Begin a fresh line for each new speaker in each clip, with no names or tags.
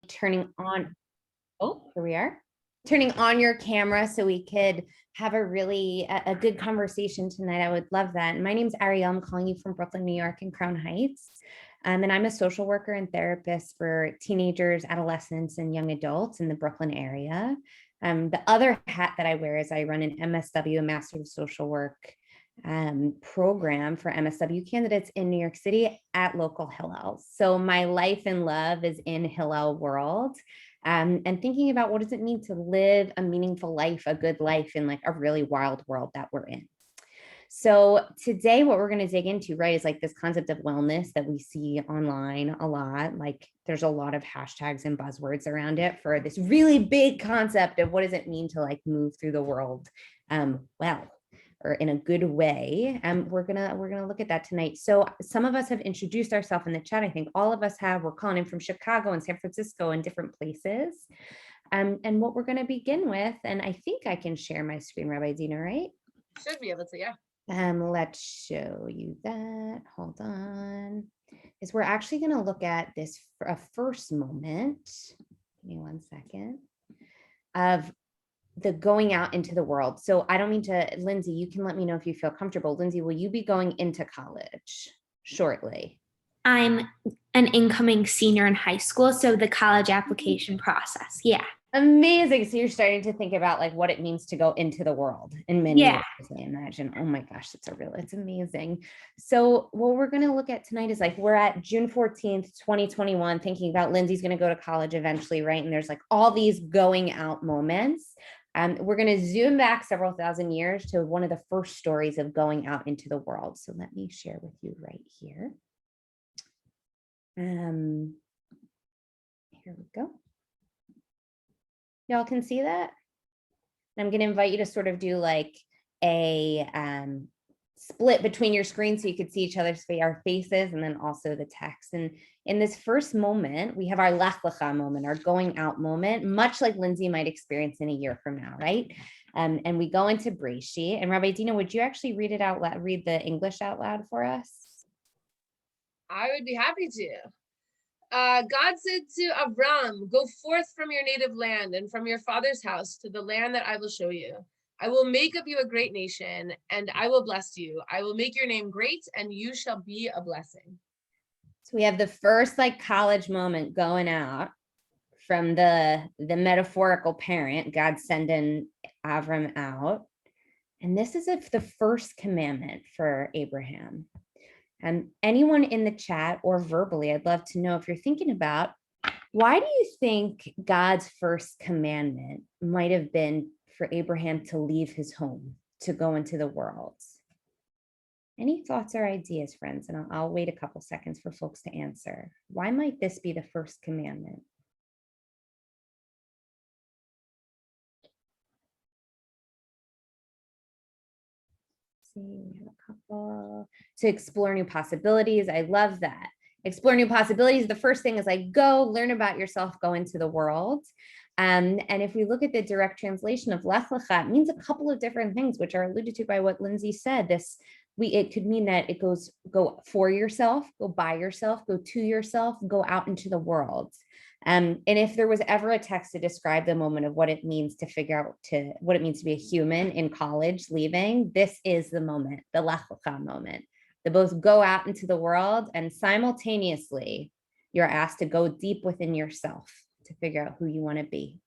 turning on, oh, here we are, turning on your camera so we could have a good conversation tonight. I would love that. My name's Arielle. I'm calling you from Brooklyn, New York and Crown Heights. And I'm a social worker and therapist for teenagers, adolescents, and young adults in the Brooklyn area. The other hat that I wear is I run an MSW, a Master of Social Work program for MSW candidates in New York City at local HillelWell. So my life and love is in Hillel world. And thinking about what does it mean to live a meaningful life, a good life in like a really wild world that we're in. So today what we're going to dig into, right, is like this concept of wellness that we see online a lot. Like there's a lot of hashtags and buzzwords around it for this really big concept of what does it mean to like move through the world well, or in a good way. We're gonna look at that tonight. So some of us have introduced ourselves in the chat. I think all of us have. We're calling in from Chicago and San Francisco and different places. And what we're going to begin with, and I think I can share my screen, Rabbi Dina, right?
Should be able to, yeah.
Let's show you that. Hold on. Is we're actually going to look at this for a first moment. Give me 1 second. Of the going out into the world. So I don't mean to, Lindsay, you can let me know if you feel comfortable. Lindsay, will you be going into college shortly?
I'm an incoming senior in high school, so the college application process. Yeah.
Amazing. So you're starting to think about like what it means to go into the world in many ways, I imagine. Oh my gosh, it's amazing. So what we're going to look at tonight is like, we're at June 14th, 2021, thinking about Lindsay's going to go to college eventually, right? And there's like all these going out moments. We're going to zoom back several thousand years to one of the first stories of going out into the world. So let me share with you right here. Here we go. Y'all can see that? I'm going to invite you to sort of do like a split between your screens so you could see each other's our faces and then also the text. And in this first moment, we have our Lech Lecha moment, our going out moment, much like Lindsay might experience in a year from now, right? And we go into Breshit. And Rabbi Dina, would you actually read it out loud, read the English out loud for us?
I would be happy to. God said to Abram, go forth from your native land and from your father's house to the land that I will show you. I will make of you a great nation, and I will bless you. I will make your name great, and you shall be a blessing.
So we have the first like college moment going out from the metaphorical parent, God sending Avram out. And this is the first commandment for Abraham. And anyone in the chat or verbally, I'd love to know if you're thinking about, why do you think God's first commandment might have been for Abraham to leave his home, to go into the world? Any thoughts or ideas, friends? And I'll wait a couple seconds for folks to answer. Why might this be the first commandment? We have a couple. To explore new possibilities. I love that. Explore new possibilities. The first thing is like, go learn about yourself, go into the world. And if we look at the direct translation of Lech Lecha, it means a couple of different things, which are alluded to by what Lindsay said. It could mean that it goes, go for yourself, go by yourself, go to yourself, go out into the world. And if there was ever a text to describe the moment of what it means to figure out what it means to be a human in college leaving, this is the moment, the Lech Lecha moment. To both go out into the world and simultaneously you're asked to go deep within yourself to figure out who you want to be.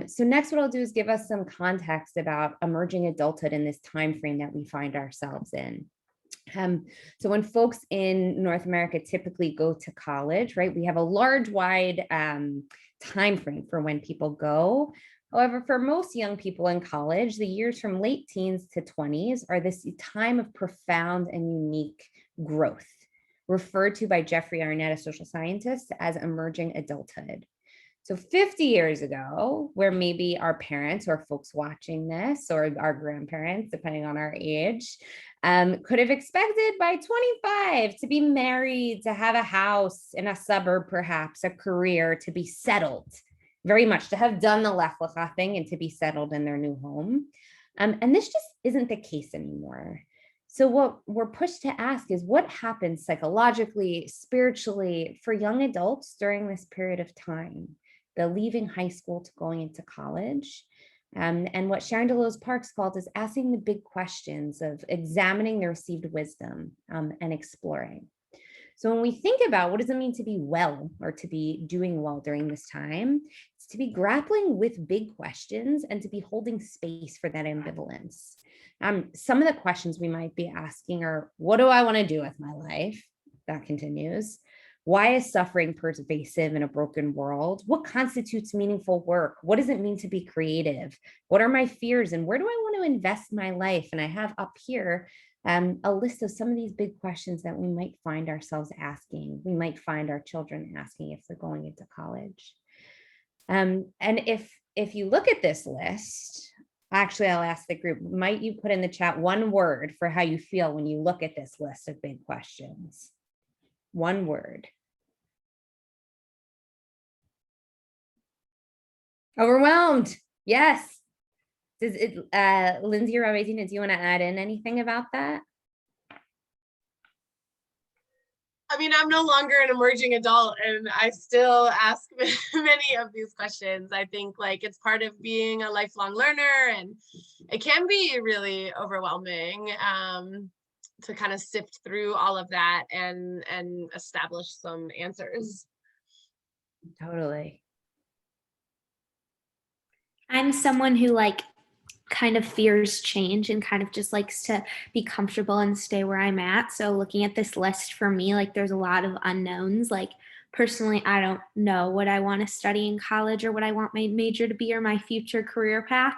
So next, what I'll do is give us some context about emerging adulthood in this time frame that we find ourselves in. So when folks in North America typically go to college, right, we have a large, wide time frame for when people go. However, for most young people in college, the years from late teens to 20s are this time of profound and unique growth, referred to by Jeffrey Arnett, a social scientist, as emerging adulthood. So 50 years ago, where maybe our parents or folks watching this or our grandparents, depending on our age, could have expected by 25 to be married, to have a house in a suburb, perhaps a career, to be settled, very much to have done the Lech Lecha thing and to be settled in their new home. And this just isn't the case anymore. So what we're pushed to ask is what happens psychologically, spiritually for young adults during this period of time, the leaving high school to going into college. And what Sharon DeLoes Parks called is asking the big questions of examining the received wisdom and exploring. So when we think about what does it mean to be well or to be doing well during this time, it's to be grappling with big questions and to be holding space for that ambivalence. Some of the questions we might be asking are, what do I want to do with my life? That continues. Why is suffering pervasive in a broken world? What constitutes meaningful work? What does it mean to be creative? What are my fears and where do I want to invest my life? And I have up here a list of some of these big questions that we might find ourselves asking. We might find our children asking if they're going into college. And if you look at this list, actually, I'll ask the group, might you put in the chat one word for how you feel when you look at this list of big questions? One word. Overwhelmed. Yes. Does it, Lindsay or Rabezina, do you want to add in anything about that?
I mean, I'm no longer an emerging adult and I still ask many of these questions. I think like it's part of being a lifelong learner and it can be really overwhelming to kind of sift through all of that and establish some answers.
Totally.
I'm someone who like kind of fears change and kind of just likes to be comfortable and stay where I'm at. So looking at this list for me, like there's a lot of unknowns. Like personally, I don't know what I want to study in college or what I want my major to be or my future career path.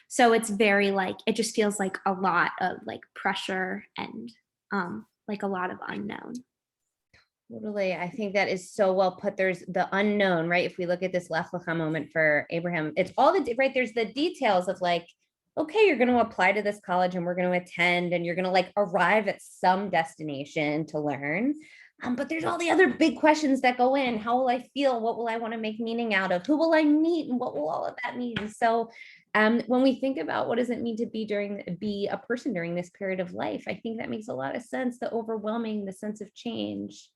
So it's very like, it just feels like a lot of like pressure and like a lot of unknown.
Totally. I think that is so well put. There's the unknown, right? If we look at this Lech Lecha moment for Abraham, it's all the, right? There's the details of like, okay, you're going to apply to this college and we're going to attend and you're going to like arrive at some destination to learn. But there's all the other big questions that go in. How will I feel? What will I want to make meaning out of? Who will I meet? And what will all of that mean? So when we think about what does it mean to be a person during this period of life, I think that makes a lot of sense, the overwhelming, the sense of change.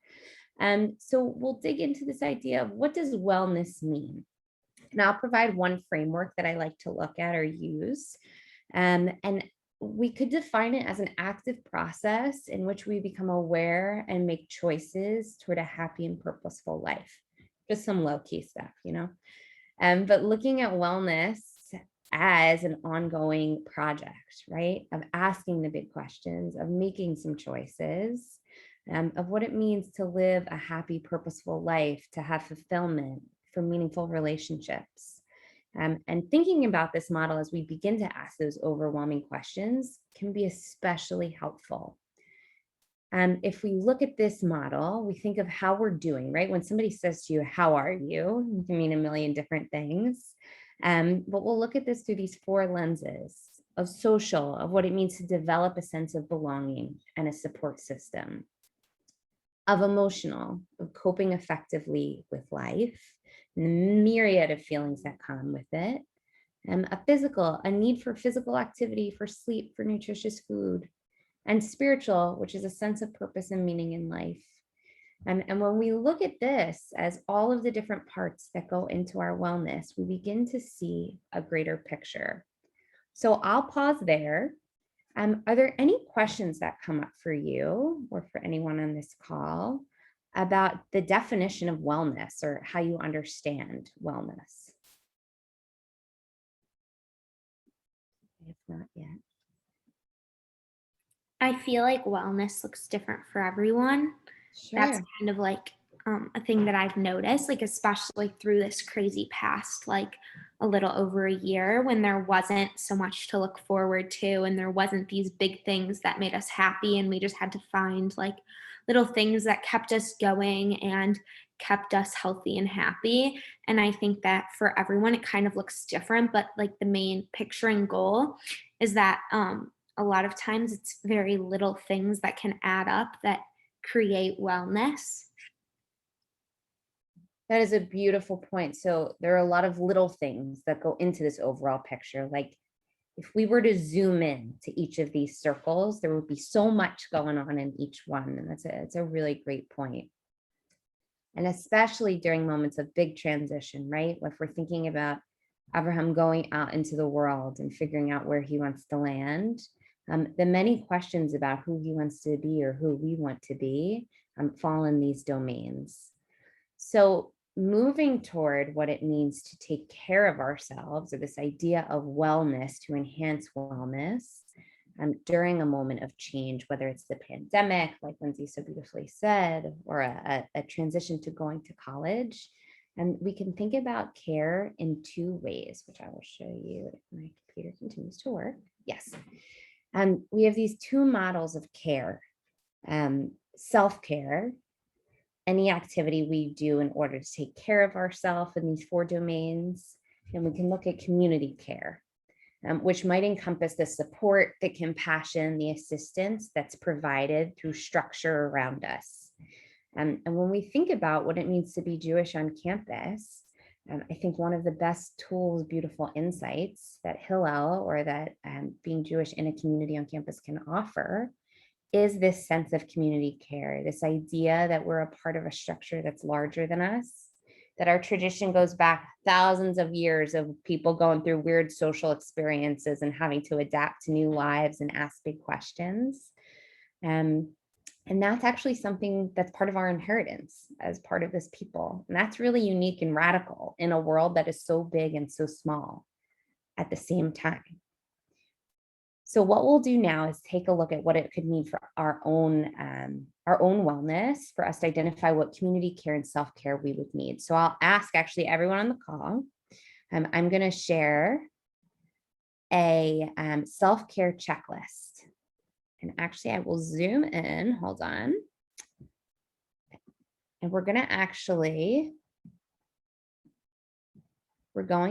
So we'll dig into this idea of what does wellness mean? And I'll provide one framework that I like to look at or use. And we could define it as an active process in which we become aware and make choices toward a happy and purposeful life. Just some low-key stuff, you know? But looking at wellness as an ongoing project, right? Of asking the big questions, of making some choices, of what it means to live a happy, purposeful life, to have fulfillment, for meaningful relationships. And thinking about this model as we begin to ask those overwhelming questions can be especially helpful. If we look at this model, we think of how we're doing, right? When somebody says to you, how are you? It can mean a million different things. But we'll look at this through these four lenses of social, of what it means to develop a sense of belonging and a support system, of emotional, of coping effectively with life, and the myriad of feelings that come with it, and a physical, a need for physical activity, for sleep, for nutritious food, and spiritual, which is a sense of purpose and meaning in life. And when we look at this as all of the different parts that go into our wellness, we begin to see a greater picture. So I'll pause there. Are there any questions that come up for you or for anyone on this call about the definition of wellness or how you understand wellness? If not yet.
I feel like wellness looks different for everyone.
Sure.
That's kind of like a thing that I've noticed, like especially through this crazy past, like a little over a year when there wasn't so much to look forward to and there wasn't these big things that made us happy and we just had to find like little things that kept us going and kept us healthy and happy. And I think that for everyone it kind of looks different, but like the main picture and goal is that a lot of times it's very little things that can add up that create wellness.
That is a beautiful point. So there are a lot of little things that go into this overall picture, like If we were to zoom in to each of these circles, there would be so much going on in each one. And it's a really great point. And especially during moments of big transition, right? If we're thinking about Abraham going out into the world and figuring out where he wants to land, the many questions about who he wants to be or who we want to be fall in these domains. So moving toward what it means to take care of ourselves, or this idea of wellness, to enhance wellness during a moment of change, whether it's the pandemic, like Lindsay so beautifully said, or a transition to going to college. And we can think about care in two ways, which I will show you if my computer continues to work. Yes. And we have these two models of care. Self-care, any activity we do in order to take care of ourselves in these four domains. And we can look at community care, which might encompass the support, the compassion, the assistance that's provided through structure around us. And when we think about what it means to be Jewish on campus, I think one of the best tools, beautiful insights that Hillel, or that being Jewish in a community on campus can offer, is this sense of community care, this idea that we're a part of a structure that's larger than us, that our tradition goes back thousands of years of people going through weird social experiences and having to adapt to new lives and ask big questions. And that's actually something that's part of our inheritance as part of this people. And that's really unique and radical in a world that is so big and so small at the same time. So what we'll do now is take a look at what it could mean for our own wellness, for us to identify what community care and self-care we would need. So I'll ask actually everyone on the call. I'm going to share a self-care checklist. And actually, I will zoom in. Hold on. And we're going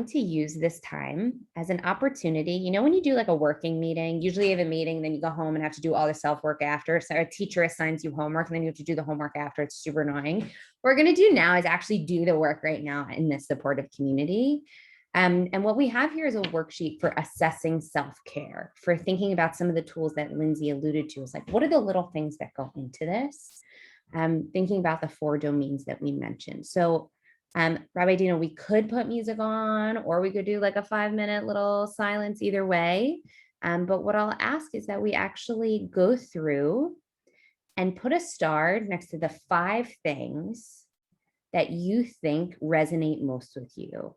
to use this time as an opportunity. You know, when you do like a working meeting, usually you have a meeting, then you go home and have to do all the self-work after. So a teacher assigns you homework and then you have to do the homework after. It's super annoying. What we're going to do now is actually do the work right now in this supportive community. And what we have here is a worksheet for assessing self-care, for thinking about some of the tools that Lindsay alluded to. Is like, what are the little things that go into this? Thinking about the four domains that we mentioned. So Rabbi Dina, we could put music on, or we could do like a 5-minute little silence, either way. But what I'll ask is that we actually go through and put a star next to the 5 things that you think resonate most with you.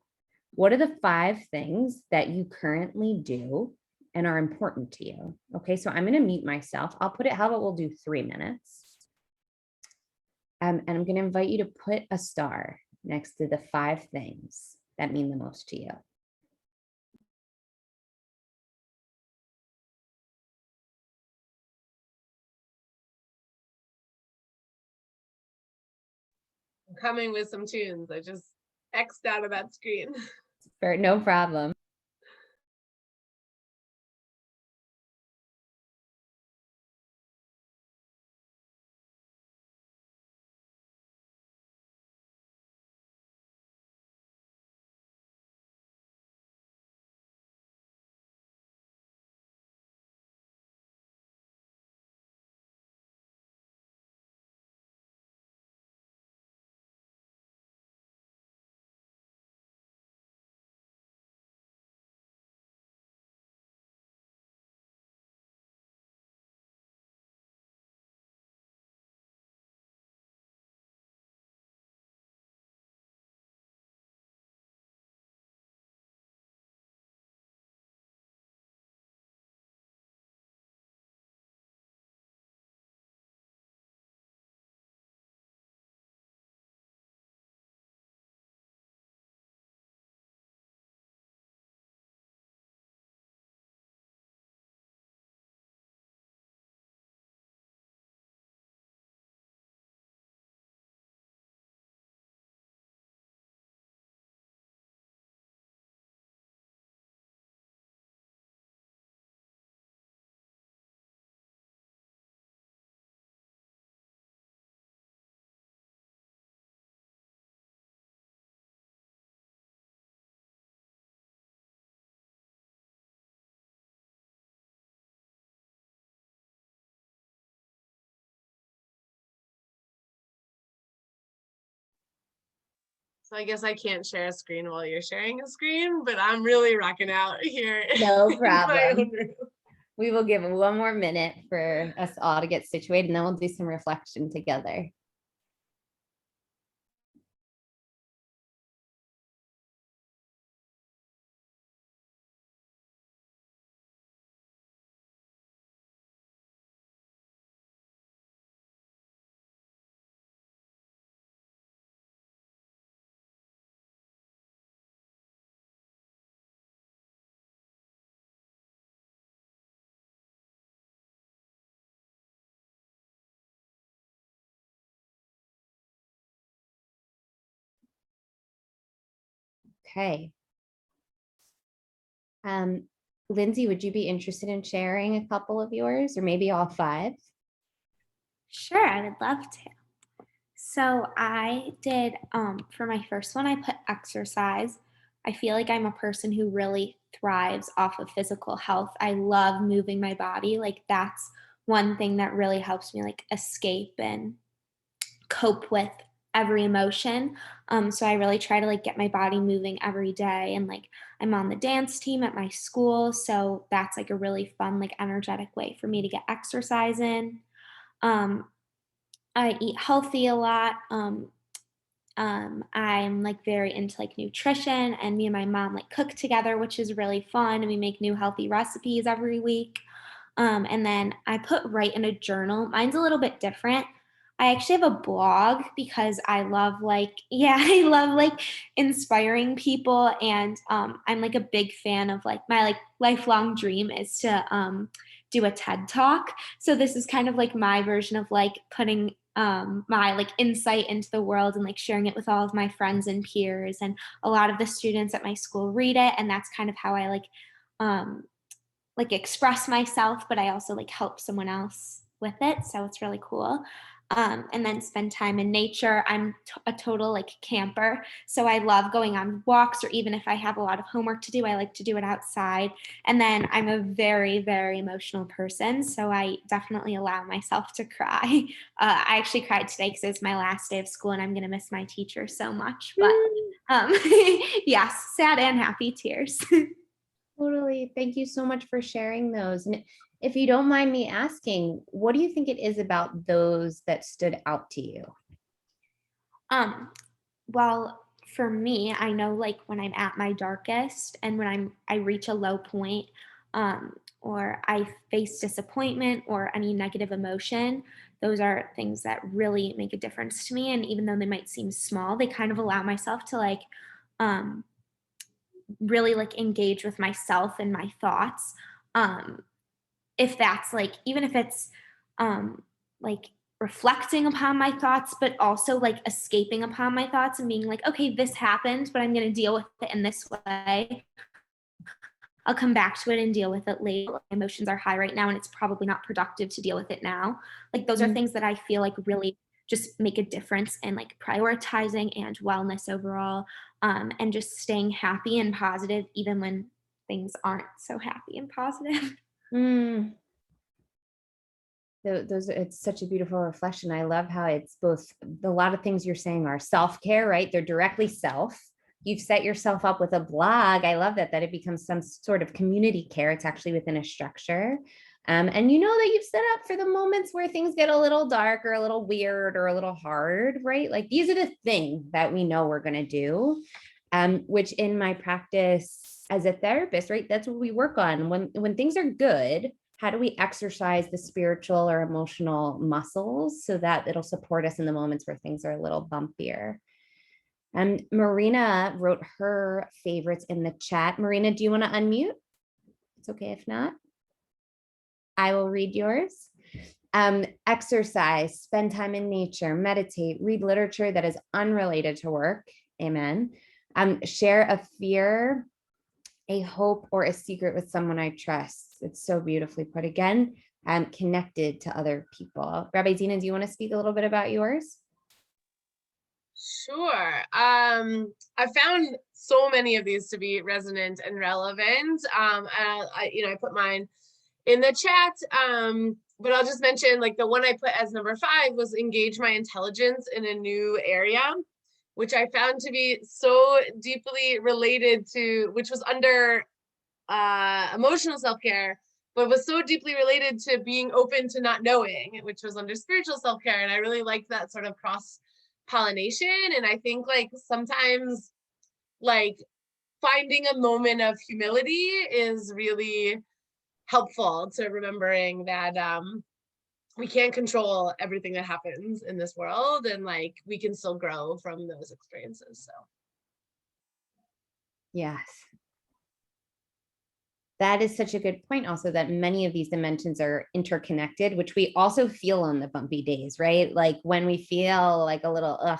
What are the 5 things that you currently do and are important to you? Okay, so I'm going to mute myself. I'll put it, how about we'll do 3 minutes. And I'm going to invite you to put a star next to the 5 things that mean the most to you.
I'm coming with some tunes. I just X'd out of that screen.
No problem.
So I guess I can't share a screen while you're sharing a screen, but I'm really rocking out here.
No
in my
problem.
own room.
We will give one more minute for us all to get situated, and then we'll do some reflection together. Okay. Lindsay, would you be interested in sharing a couple of yours, or maybe all five?
Sure, I would love to. So I did, for my first one, I put exercise. I feel like I'm a person who really thrives off of physical health. I love moving my body. Like that's one thing that really helps me like escape and cope with every emotion. So I really try to like get my body moving every day. And like I'm on the dance team at my school. So that's like a really fun, like energetic way for me to get exercise in. Um, I eat healthy a lot. I'm like very into like nutrition, and me and my mom like cook together, which is really fun. And we make new healthy recipes every week. And then I put write in a journal. Mine's a little bit different. I actually have a blog because I love like, yeah, I love like inspiring people. And I'm like a big fan of like my like lifelong dream is to do a TED talk. So this is kind of like my version of like putting my like insight into the world and like sharing it with all of my friends and peers. And a lot of the students at my school read it. And that's kind of how I um, like express myself, but I also like help someone else with it. So it's really cool. And then spend time in nature. I'm a total like camper. So I love going on walks, or even if I have a lot of homework to do, I like to do it outside. And then I'm a very, very emotional person. So I definitely allow myself to cry. I actually cried today because it's my last day of school and I'm going to miss my teacher so much. But yes, sad and happy tears.
Totally. Thank you so much for sharing those. And if you don't mind me asking, what do you think it is about those that stood out to you?
Um, well, for me, I know like when I'm at my darkest and when I reach a low point, or I face disappointment or any negative emotion, those are things that really make a difference to me. And even though they might seem small, they kind of allow myself to like um really like engage with myself and my thoughts. Um, if that's like even if it's like reflecting upon my thoughts, but also like escaping upon my thoughts and being like, okay, this happened, but I'm going to deal with it in this way. I'll come back to it and deal with it later. My emotions are high right now and it's probably not productive to deal with it now. Like those are things that I feel like really just make a difference in like prioritizing and wellness overall, and just staying happy and positive even when things aren't so happy and positive.
Mm, those it's such a beautiful reflection. I love how it's both a lot of things you're saying are self-care, right? They're directly self. You've set yourself up with a blog. I love that it becomes some sort of community care. It's actually within a structure. And you know that you've set up for the moments where things get a little dark or a little weird or a little hard, right? Like these are the things that we know we're going to do, which in my practice as a therapist, right? That's what we work on. When things are good, how do we exercise the spiritual or emotional muscles so that it'll support us in the moments where things are a little bumpier? And Marina wrote her favorites in the chat. Marina, do you want to unmute? It's okay if not. I will read yours. Exercise, spend time in nature, meditate, read literature that is unrelated to work. Amen. Share a fear, a hope, or a secret with someone I trust. It's so beautifully put. Again, connected to other people. Rabbi Zena, do you want to speak a little bit about yours?
Sure. I found so many of these to be resonant and relevant. And I put mine in the chat. But I'll just mention like the one I put as number 5 was engage my intelligence in a new area. which I found to be so deeply related to, which was under emotional self-care, but was so deeply related to being open to not knowing, which was under spiritual self-care. And I really liked that sort of cross pollination. And I think like sometimes like finding a moment of humility is really helpful to remembering that we can't control everything that happens in this world, and like we can still grow from those experiences. So
Yes. That is such a good point also, that many of these dimensions are interconnected, which we also feel on the bumpy days, right? Like when we feel like a little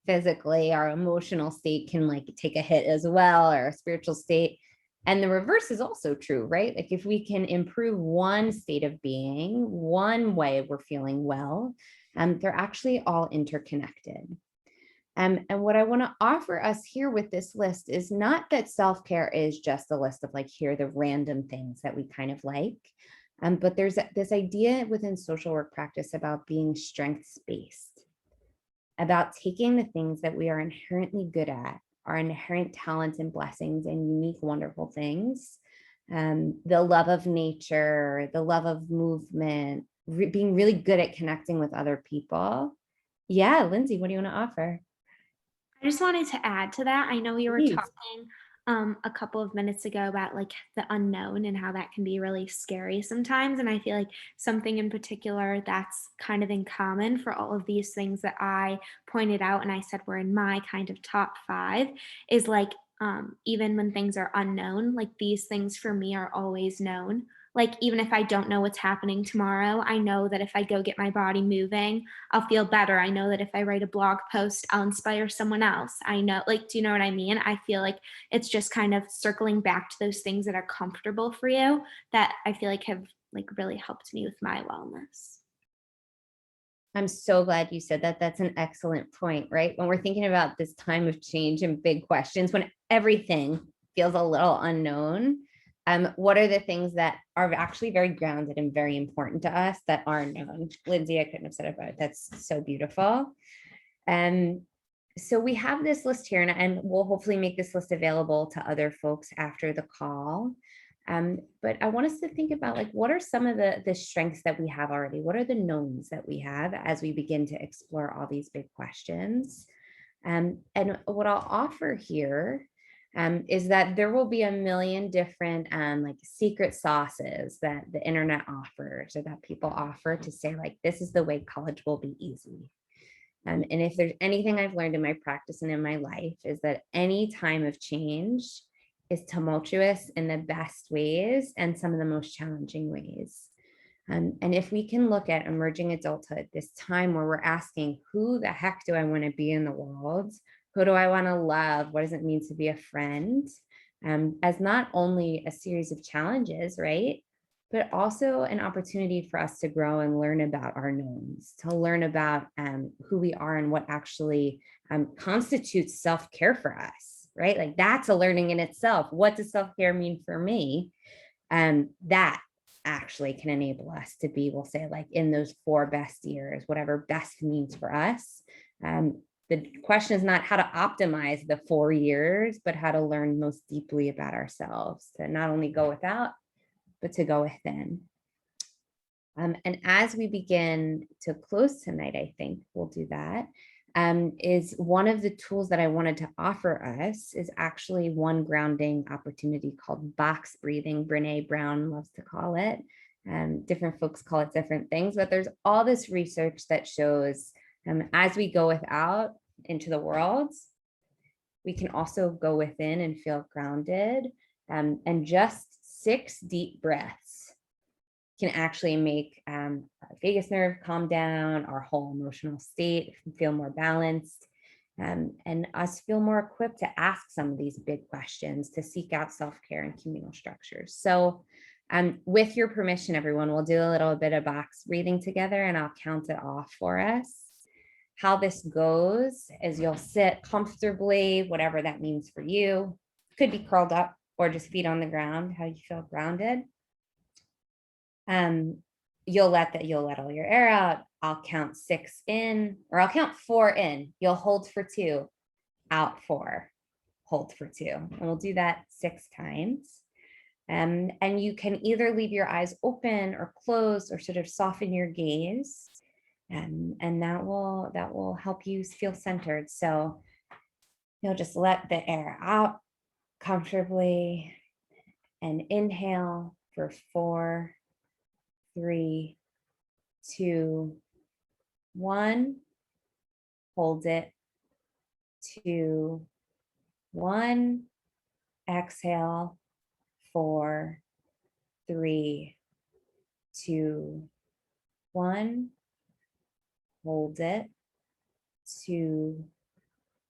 physically, our emotional state can like take a hit as well, or our spiritual state. And the reverse is also true, right? Like if we can improve one state of being, one way we're feeling well, they're actually all interconnected. And what I want to offer us here with this list is not that self-care is just a list of like, here are the random things that we kind of like, but there's this idea within social work practice about being strengths-based, about taking the things that we are inherently good at, our inherent talents and blessings and unique, wonderful things, the love of nature, the love of movement, being really good at connecting with other people. Yeah, Lindsay, what do you want to offer?
I just wanted to add to that. I know we were
Please.
talking a couple of minutes ago about like the unknown and how that can be really scary sometimes. And I feel like something in particular that's kind of in common for all of these things that I pointed out and I said were in my kind of top 5 is like even when things are unknown, like these things for me are always known. Like even if I don't know what's happening tomorrow, I know that if I go get my body moving, I'll feel better. I know that if I write a blog post, I'll inspire someone else. I know, like, do you know what I mean? I feel like it's just kind of circling back to those things that are comfortable for you that I feel like have like really helped me with my wellness.
I'm so glad you said that. That's an excellent point, right? When we're thinking about this time of change and big questions, when everything feels a little unknown, what are the things that are actually very grounded and very important to us that are known? Lindsay, I couldn't have said it better. That's so beautiful. So we have this list here, and we'll hopefully make this list available to other folks after the call. But I want us to think about like, what are some of the strengths that we have already? What are the knowns that we have as we begin to explore all these big questions? And what I'll offer here is that there will be a million different like secret sauces that the internet offers or that people offer to say like, this is the way college will be easy. And if there's anything I've learned in my practice and in my life is that any time of change is tumultuous in the best ways and some of the most challenging ways. And if we can look at emerging adulthood, this time where we're asking, who the heck do I want to be in the world? Who do I want to love? What does it mean to be a friend? As not only a series of challenges, right? But also an opportunity for us to grow and learn about our knowns, to learn about who we are and what actually constitutes self-care for us, right? Like that's a learning in itself. What does self-care mean for me? That actually can enable us to be, we'll say like in those 4 best years, whatever best means for us. The question is not how to optimize the 4 years, but how to learn most deeply about ourselves, to not only go without, but to go within. And as we begin to close tonight, I think we'll do that. Is one of the tools that I wanted to offer us is actually one grounding opportunity called box breathing. Brene Brown loves to call it. Different folks call it different things, but there's all this research that shows as we go without into the world, we can also go within and feel grounded. And just 6 deep breaths can actually make our vagus nerve calm down, our whole emotional state feel more balanced, and us feel more equipped to ask some of these big questions, to seek out self-care and communal structures. So with your permission, everyone, we'll do a little bit of box breathing together and I'll count it off for us. How this goes is you'll sit comfortably, whatever that means for you. Could be curled up or just feet on the ground, how you feel grounded. You'll let all your air out. I'll count 6 in, or I'll count 4 in. You'll hold for 2. out 4, hold for 2. And we'll do that 6 times. And you can either leave your eyes open or closed or sort of soften your gaze. And that will help you feel centered. So you'll just let the air out comfortably and inhale for 4, 3, 2, 1. Hold it. 2, 1. Exhale. 4, 3, 2, 1. Hold it. 2,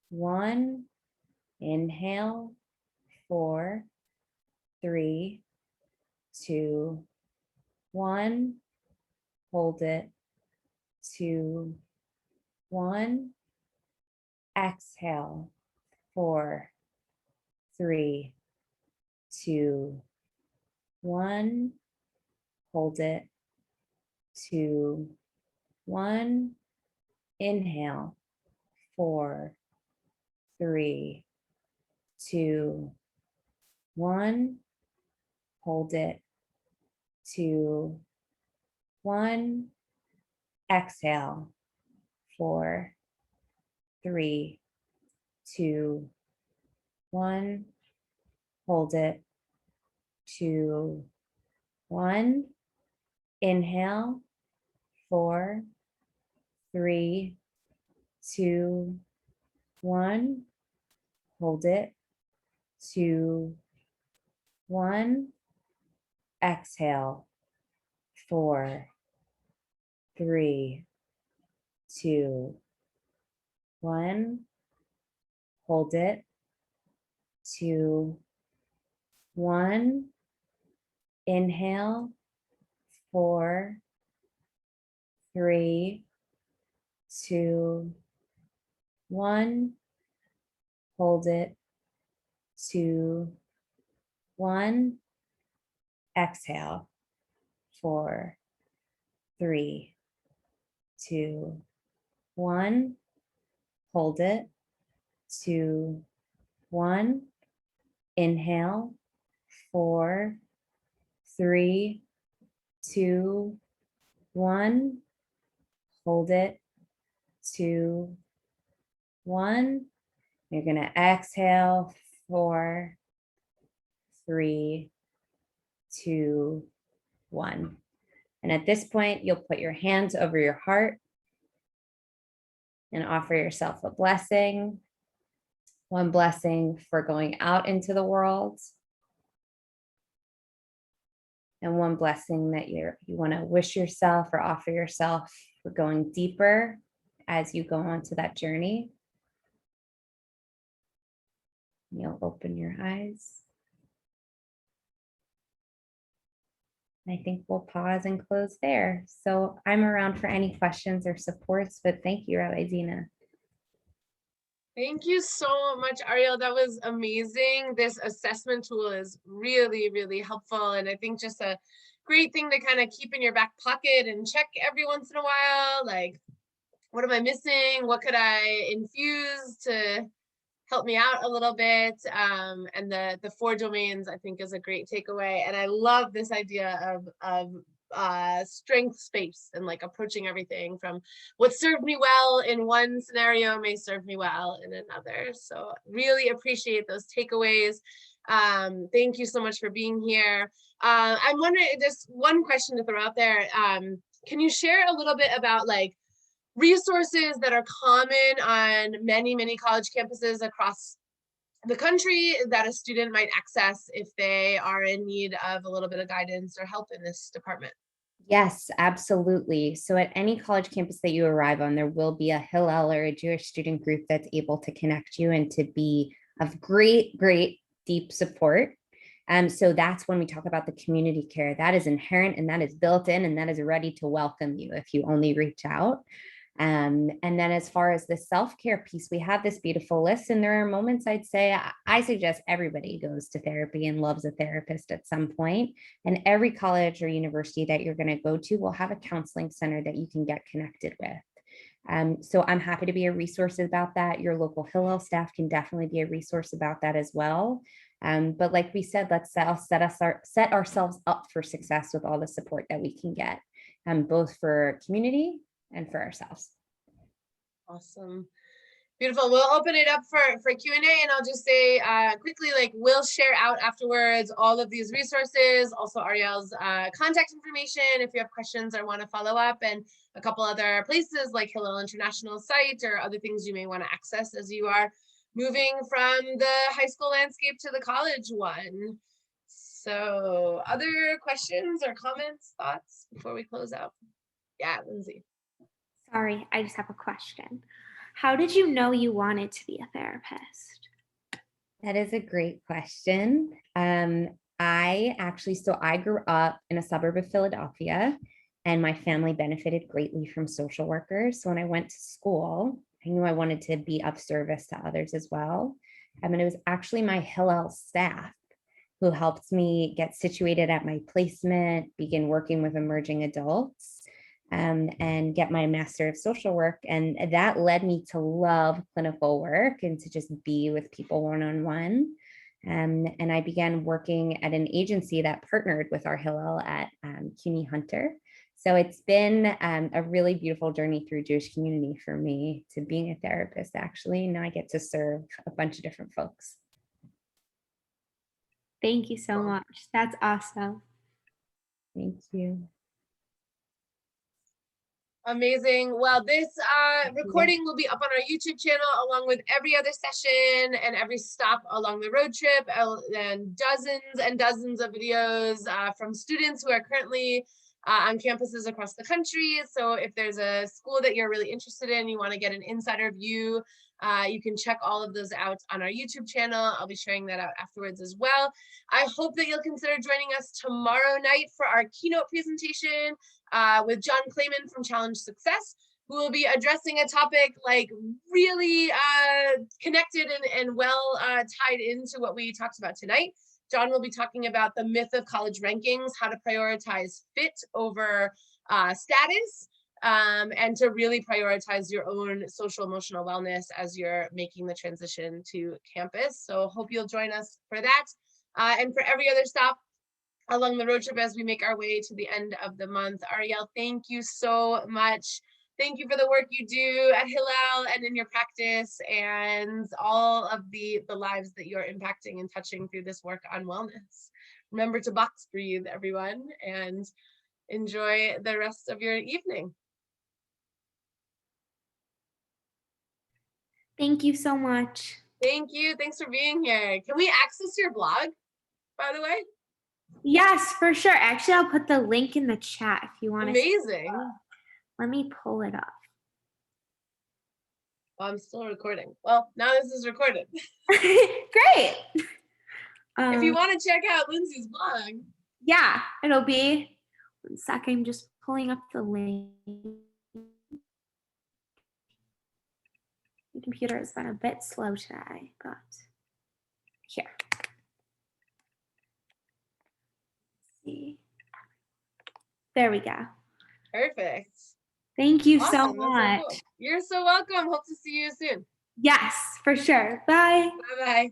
1. Inhale. 4, 3, 2, 1. Hold it. 2, 1. Exhale. 4, 3, 2, 1. Hold it. 2, 1. Inhale. 4, 3, 2, 1. Hold it. 2, 1. Exhale. 4, 3, 2, 1. Hold it. 2, 1. Inhale. 4, 3, 2, 1. Hold it. 2, 1. Exhale. 4, 3, 2, 1. Hold it. 2, 1. Inhale. 4, 3, 2, 1. Hold it. 2, 1. Exhale. 4, 3, 2, 1. Hold it. 2, 1. Inhale. 4, 3, 2, 1. Hold it. 2, 1. You're going to exhale. 4, 3, 2, 1. And at this point, you'll put your hands over your heart and offer yourself a blessing. One blessing for going out into the world, and one blessing that you want to wish yourself or offer yourself for going deeper as you go on to that journey. You'll open your eyes. I think we'll pause and close there. So I'm around for any questions or supports, but thank you, Rabbi Zena.
Thank you so much, Arielle. That was amazing. This assessment tool is really, really helpful. And I think just a great thing to kind of keep in your back pocket and check every once in a while. Like, what am I missing? What could I infuse to help me out a little bit? And the 4 domains, I think, is a great takeaway. And I love this idea of strength space and like approaching everything from what served me well in one scenario may serve me well in another. So really appreciate those takeaways. Thank you so much for being here. I'm wondering, just one question to throw out there. Can you share a little bit about like resources that are common on many, many college campuses across the country that a student might access if they are in need of a little bit of guidance or help in this department?
Yes, absolutely. So at any college campus that you arrive on, there will be a Hillel or a Jewish student group that's able to connect you and to be of great, great deep support. So that's when we talk about the community care. That is inherent and that is built in and that is ready to welcome you if you only reach out. And then as far as the self-care piece, we have this beautiful list, and there are moments I'd say I suggest everybody goes to therapy and loves a therapist at some point. And every college or university that you're going to go to will have a counseling center that you can get connected with. So I'm happy to be a resource about that. Your local Hillel staff can definitely be a resource about that as well. But like we said, let's set ourselves up for success with all the support that we can get, both for community and for ourselves.
Awesome. Beautiful. We'll open it up for Q&A, and I'll just say quickly, like, we'll share out afterwards all of these resources, also Arielle's contact information if you have questions or want to follow up, and a couple other places like Hillel International site or other things you may want to access as you are moving from the high school landscape to the college one. So other questions or comments, thoughts before we close out? Yeah, Lindsay.
Sorry, I just have a question. How did you know you wanted to be a therapist?
That is a great question. I grew up in a suburb of Philadelphia, and my family benefited greatly from social workers. So when I went to school, I knew I wanted to be of service to others as well. And it was actually my Hillel staff who helped me get situated at my placement, begin working with emerging adults, and get my Master of Social Work. And that led me to love clinical work and to just be with people one-on-one. And I began working at an agency that partnered with our Hillel at CUNY Hunter. So it's been a really beautiful journey through Jewish community for me to being a therapist, actually. Now I get to serve a bunch of different folks.
Thank you so much. That's awesome.
Thank you.
Amazing. Well, this recording will be up on our YouTube channel along with every other session and every stop along the road trip, and dozens of videos from students who are currently on campuses across the country. So if there's a school that you're really interested in, you want to get an insider view, you can check all of those out on our YouTube channel. I'll be sharing that out afterwards as well. I hope that you'll consider joining us tomorrow night for our keynote presentation with John Clayman from Challenge Success, who will be addressing a topic like really connected and well tied into what we talked about tonight. John will be talking about the myth of college rankings, how to prioritize fit over status, and to really prioritize your own social emotional wellness as you're making the transition to campus. So hope you'll join us for that. And for every other stop along the road trip as we make our way to the end of the month. Arielle, thank you so much. Thank you for the work you do at Hillel and in your practice, and all of the lives that you're impacting and touching through this work on wellness. Remember to box breathe, everyone, and enjoy the rest of your evening.
Thank you so much.
Thank you. Thanks for being here. Can we access your blog, by the way?
Yes, for sure. Actually, I'll put the link in the chat if you want to.
Amazing.
Let me pull it up.
Well, I'm still recording. Well, now this is recorded.
Great.
If you want to check out Lindsay's blog.
Yeah, it'll be 1 second. I'm just pulling up the link. The computer has been a bit slow today, but here. Let's see. There we go.
Perfect.
Thank you
Awesome.
so
That's
much.
so cool. You're so welcome. Hope to see you soon.
Yes, for sure. Bye.
Bye-bye.